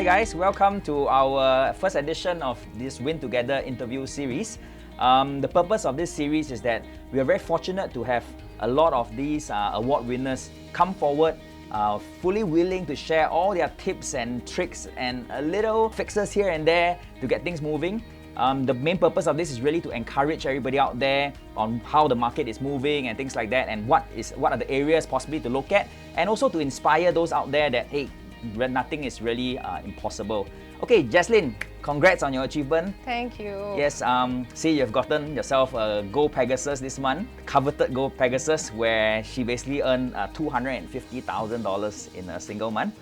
guys, welcome to our first edition of this Win Together interview series. The purpose of this series is that we are very fortunate to have a lot of these award winners come forward, fully willing to share all their tips and tricks and a little fixes here and there to get things moving. The main purpose of this is really to encourage everybody out there on how the market is moving and things like that, and what are the areas possibly to look at, and also to inspire those out there that, hey, nothing is really impossible. Okay, Jaslin, congrats on your achievement. Thank you. Yes, see, you've gotten yourself a Gold Pegasus this month, coveted Gold Pegasus, where she basically earned $250,000 in a single month.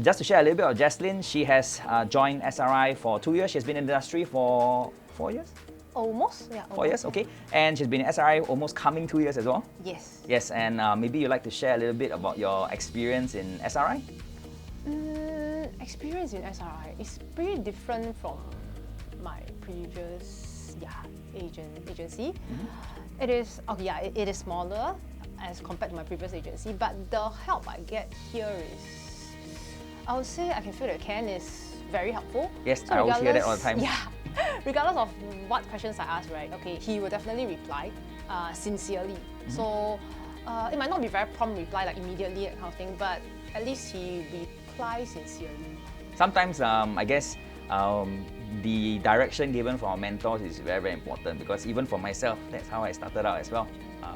Just to share a little bit of Jaslin, she has joined SRI for 2 years. She's been in the industry for 4 years? Almost, yeah. 4 years, okay. And she's been in SRI almost coming 2 years as well? Yes. Yes, and maybe you'd like to share a little bit about your experience in SRI? Experience in SRI is pretty different from my previous agency. It is it is smaller as compared to my previous agency, but the help I get here is, I would say I can feel that Ken is very helpful. Yes, so I always hear that all the time. Yeah, regardless of what questions I ask, right? Okay, he will definitely reply sincerely. So it might not be very prompt reply, like immediately, that kind of thing, but at least he replies sincerely. Sometimes, I guess, the direction given from our mentors is very, very important, because even for myself, that's how I started out as well.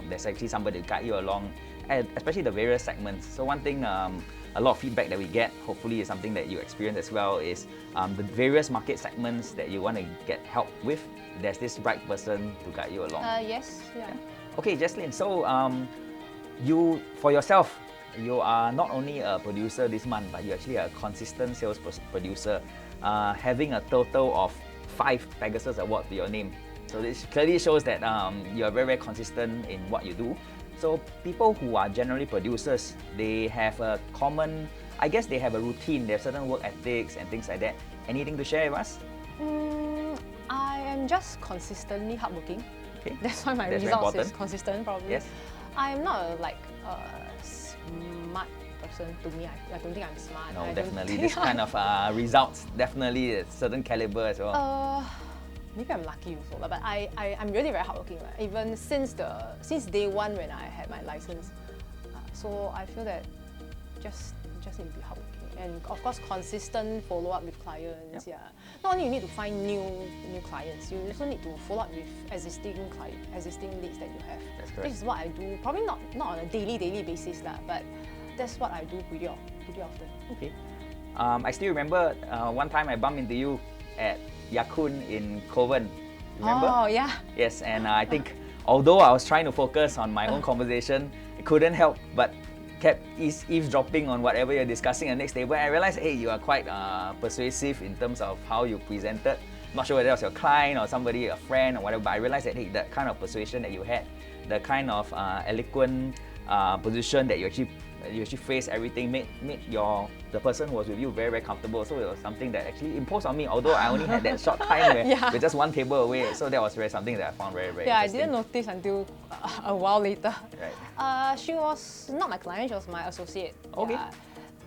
There's actually somebody to guide you along, especially the various segments. So one thing, a lot of feedback that we get, hopefully is something that you experience as well, is the various market segments that you want to get help with. There's this right person to guide you along. Yes, yeah. Okay, Jaslin, so you, for yourself, you are not only a producer this month, but you're actually a consistent sales producer, having a total of 5 Pegasus Awards to your name. So this clearly shows that you are very, very consistent in what you do. So people who are generally producers, they have a common, I guess they have a routine, they have certain work ethics and things like that. Anything to share with us? I am just consistently hardworking. Okay. That's why my results is consistent, probably. Yes. I'm not a smart person. To me, I don't think I'm smart. No, definitely. This kind of results, definitely a certain caliber as well. Maybe I'm lucky also, but I'm really very hardworking. Even since day one when I had my license. So I feel that just need to be hardworking. And of course, consistent follow-up with clients. Yep. Yeah. Not only you need to find new clients, you also need to follow up with existing leads that you have. That's correct. This is what I do. Probably not on a daily basis, but that's what I do pretty often. Okay. I still remember one time I bumped into you at Yakun in Kovan. Remember? Oh yeah. Yes, and I think although I was trying to focus on my own conversation, I couldn't help but kept eavesdropping on whatever you're discussing at the next table. I realized, hey, you are quite persuasive in terms of how you presented. Not sure whether it was your client or somebody, a friend or whatever, but I realized that, hey, that kind of persuasion that you had, the kind of eloquent position that you actually phrased everything, made the person who was with you very, very comfortable. So it was something that actually imposed on me, although I only had that short time where we're just one table away. So that was something that I found very, very interesting. I didn't notice until a while later. Right. She was not my client, she was my associate. Okay.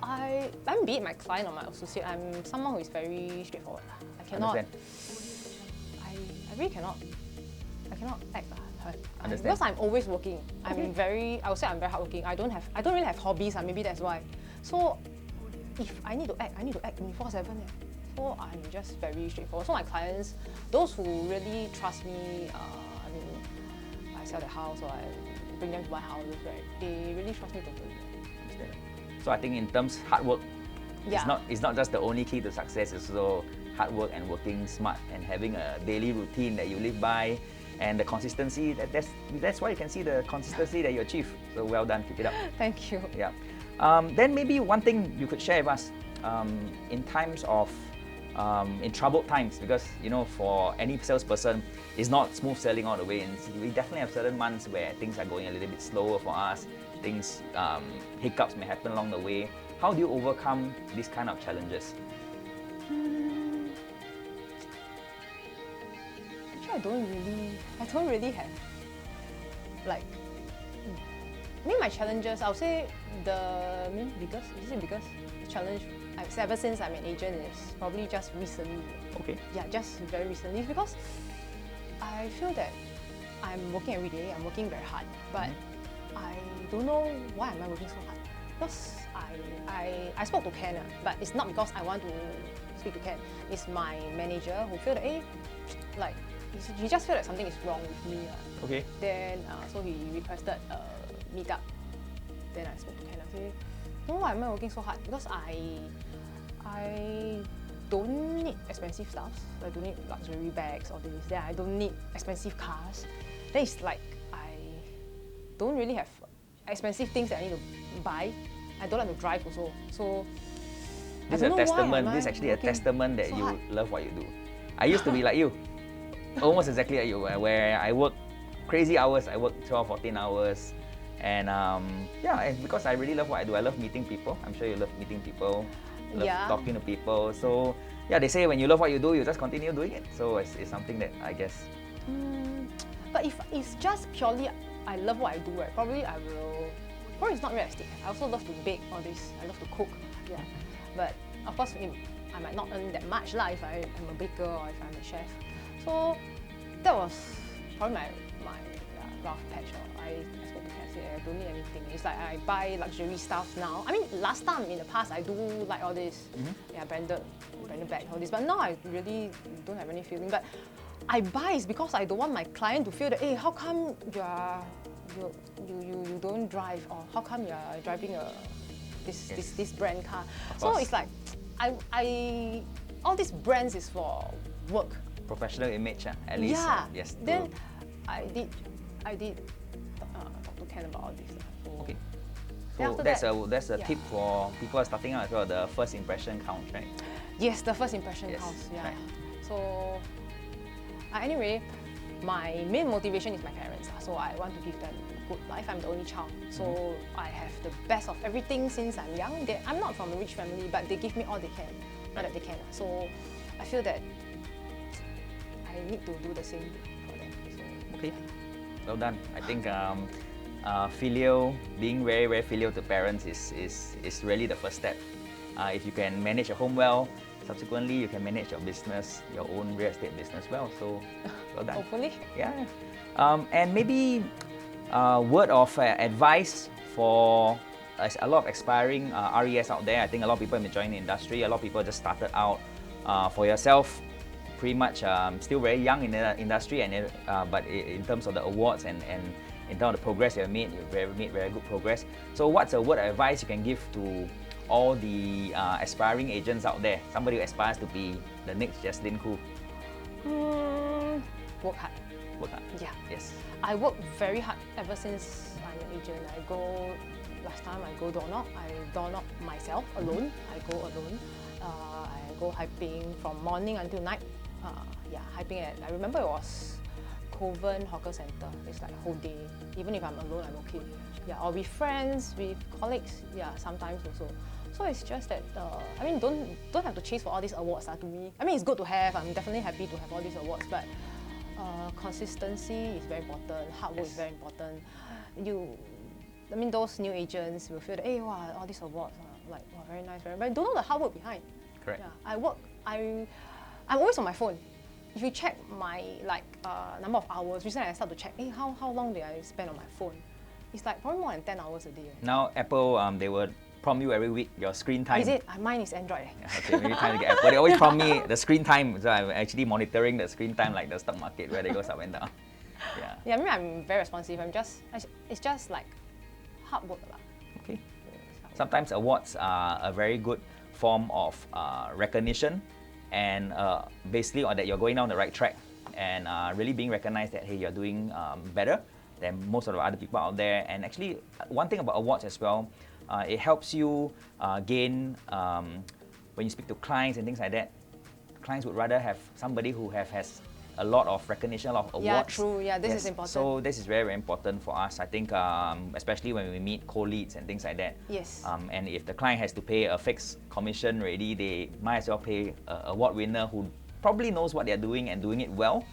I'm be it my client or my associate, I'm someone who is very straightforward. I cannot. Understand. I really cannot. I cannot act. Understand. Because I'm always working. I would say I'm very hardworking. I don't really have hobbies, maybe that's why. So if I need to act 24/7. So I'm just very straightforward. So my clients, those who really trust me, I sell their house or I bring them to my houses, right? They really trust me totally. Understand. So I think in terms hard work, it's not just the only key to success. It's also hard work and working smart and having a daily routine that you live by. And the consistency, that's why you can see the consistency that you achieve. So well done, keep it up. Thank you. Yeah. Then maybe one thing you could share with us in times of, in troubled times, because for any salesperson, it's not smooth sailing all the way. And we definitely have certain months where things are going a little bit slower for us. Things, hiccups may happen along the way. How do you overcome these kind of challenges? I don't really have I mean, my challenges, I would say biggest, is it biggest challenge I've ever since I'm an agent is probably just recently. Okay. Yeah, just very recently, because I feel that I'm working every day, I'm working very hard, but I don't know why am I working so hard. Because I spoke to Ken, but it's not because I want to speak to Ken. It's my manager who feel that, like, he just feel that something is wrong with me. Okay. Then, so he requested a meetup. Then I spoke to Ken. I said, no, why am I working so hard? Because I don't need expensive stuff. I don't need luxury bags or this. Then I don't need expensive cars. Then it's like I don't really have expensive things that I need to buy. I don't like to drive also. So this is a testament. This is actually a testament that you love what you do. I used to be like you, almost exactly like you, where I work crazy hours. I work 12, 14 hours. And yeah, and because I really love what I do. I love meeting people. I'm sure you love meeting people, love talking to people. So yeah, they say when you love what you do, you just continue doing it. So it's something that I guess. But if it's just purely I love what I do, right, probably I will. Probably it's not realistic. I also love to bake all this. I love to cook. Yeah, but of course I might not earn that much lah if I'm a baker or if I'm a chef. So that was probably my rough patch. I spoke to Ken, I said I don't need anything. It's like I buy luxury stuff now. I mean, last time in the past I do like all this, branded bag, all this. But now I really don't have any feeling. But I buy is because I don't want my client to feel that, hey, how come you don't drive, or how come you are driving this brand car? So it's like I all these brands is for work. Professional image, at least. Yeah. Yes. Then I did talk to Ken about all this. So okay. So that's a tip for people starting out as well. The first impression counts, right? Yes, the first impression counts. Yeah. Right. So anyway, my main motivation is my parents. So I want to give them a good life. I'm the only child, so I have the best of everything since I'm young. I'm not from a rich family, but they give me all they can, all that they can. So I feel that I need to do the same for them. So, okay, well done. I think filial, being very, very filial to parents is really the first step. If you can manage your home well, subsequently you can manage your business, your own real estate business well. So, well done. Hopefully. Yeah. And maybe word of advice for a lot of aspiring RES out there. I think a lot of people have been joining the industry. A lot of people just started out. For yourself, pretty much still very young in the industry, and but in terms of the awards and in terms of the progress you have made, you've made very good progress. So what's a word of advice you can give to all the aspiring agents out there? Somebody who aspires to be the next Jaslin Khoo. Work hard. Work hard. Yeah. Yes. I work very hard ever since I'm an agent. Last time I go door knock. I door knock myself alone. I go alone. I go hyping from morning until night. Hyping at, I remember it was Coveted Hawker Center. It's like a whole day. Even if I'm alone, I'm okay. Yeah, or with friends, with colleagues. Yeah, sometimes also. So it's just that I mean, don't have to chase for all these awards. To me, I mean, it's good to have. I'm definitely happy to have all these awards, but consistency is very important. Hard work is very important. I mean, those new agents will feel that, hey, wow, all these awards are like, wow, very nice, but don't know the hard work behind. Correct. Yeah, I'm always on my phone. If you check my number of hours, recently I started to check, hey, how long did I spend on my phone? It's like probably more than 10 hours a day. Now Apple, they will prompt you every week your screen time. Is it? Mine is Android. Yeah, okay, maybe time to get Apple. They always prompt me the screen time, so I'm actually monitoring the screen time like the stock market, where they go up and down. Yeah. Yeah, I mean, I'm very responsive. It's just like hard work. Okay. Sometimes awards are a very good form of recognition, and basically on that you're going down the right track, and really being recognized that, hey, you're doing better than most of the other people out there. And actually, one thing about awards as well, it helps you gain, when you speak to clients and things like that, clients would rather have somebody who has a lot of recognition, a lot of awards. Yeah, true. Yeah, this is important. So this is very, very important for us. I think, especially when we meet co-leads and things like that. Yes. And if the client has to pay a fixed commission already, they might as well pay a award winner who probably knows what they're doing and doing it well.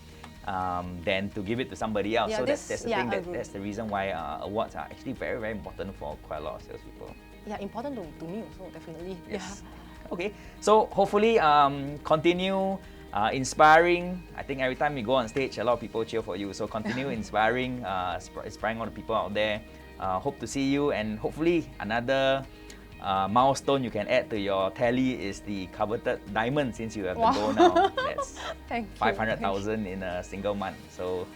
than to give it to somebody else. Yeah, So that's the thing, agree. that's the reason why awards are actually very, very important for quite a lot of salespeople. Yeah, important to me also, definitely. Yes. Okay, so hopefully continue inspiring. I think every time you go on stage, a lot of people cheer for you. So continue inspiring, inspiring all the people out there. Hope to see you, and hopefully another milestone you can add to your tally is the coveted diamond, since you have the gold now. That's Thank you. 500,000 in a single month. So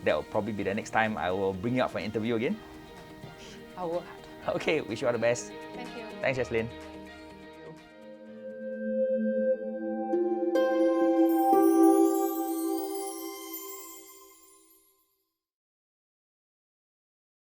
that will probably be the next time I will bring you up for an interview again. I will. Okay, wish you all the best. Thank you. Thanks, Jaslin.